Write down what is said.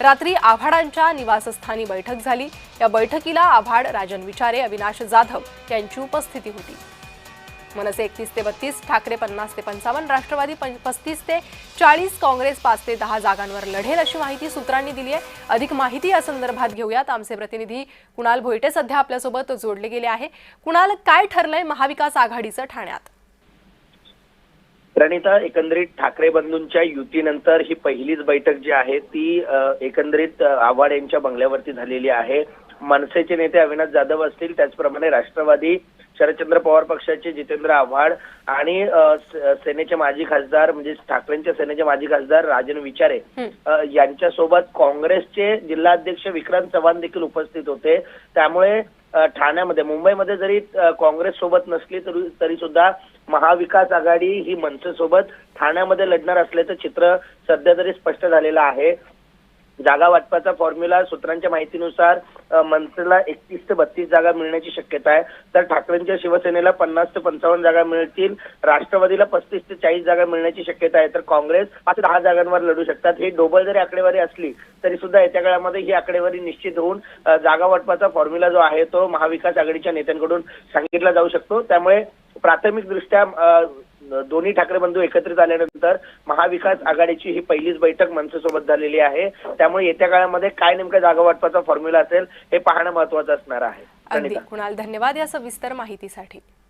रात्री आव्हाडांच्या निवासस्थानी बैठक झाली। या बैठकीला आव्हाड, राजन विचारे, अविनाश जाधव यांची उपस्थिती होती। मनसे 31 ते 32, ठाकरे 50 ते 55, राष्ट्रवादी 35 ते 40, काँग्रेस 5 ते 10 जागांवर लढेल अशी माहिती सूत्रांनी दिली आहे। अधिक माहिती या संदर्भात घेऊयात। आमचे प्रतिनिधी कुणाल भोईटे सध्या आपल्यासोबत जोडले गेले आहे। कुणाल, काय ठरलंय महाविकास आघाडीचं ठाण्यात? प्रणिता, एकंदरीत ठाकरे बंधूंच्या युतीनंतर ही पहिलीच बैठक जी आहे ती एकंदरीत आव्हाड यांच्या बंगल्यावरती झालेली आहे। मनसेचे नेते अविनाश जाधव असतील, त्याचप्रमाणे राष्ट्रवादी शरदचंद्र पवार पक्षाचे जितेंद्र आव्हाड आणि सेनेचे माजी खासदार म्हणजे ठाकरेंच्या सेनेचे माजी खासदार राजन विचारे यांच्यासोबत काँग्रेसचे जिल्हाध्यक्ष विक्रांत चव्हाण देखील उपस्थित होते। त्यामुळे ठाण्यामध्ये, मुंबईमध्ये जरी काँग्रेस सोबत नसली तरी सुद्धा महाविकास आघाडी ही मनसे सोबत ठाण्यामध्ये लढणार असल्याचं चित्र सध्या तरी स्पष्ट झालेलं आहे। जागा वाटपाचा फॉर्म्युला सूत्रांच्या माहितीनुसार मनसेला 31 ते 32 जागा मिळण्याची शक्यता आहे, तर ठाकरेंच्या शिवसेनेला 50 ते 55 जागा मिळतील, राष्ट्रवादीला 35 ते 40 जागा मिळण्याची शक्यता आहे, तर काँग्रेस 5 ते 10 जागांवर लढू शकतात। ही डोबल जरी आकडेवारी असली तरी सुद्धा येत्या काळामध्ये ही आकडेवारी निश्चित होऊन जागा वाटपाचा फॉर्म्युला जो आहे तो महाविकास आघाडीच्या नेत्यांकडून सांगितला जाऊ शकतो। त्यामुळे प्राथमिक दृष्ट्या दोन्ही ठाकरे बंधू एकत्रित आल्यानंतर महाविकास आघाडीची ही पहिलीच बैठक मनसेसोबत झालेली आहे। त्यामुळे येत्या काळामध्ये काय नेमका जागा वाटपाचा फॉर्म्युला असेल हे पाहणं महत्त्वाचं असणार आहे। अगदी कुणाल, धन्यवाद या सविस्तर माहितीसाठी।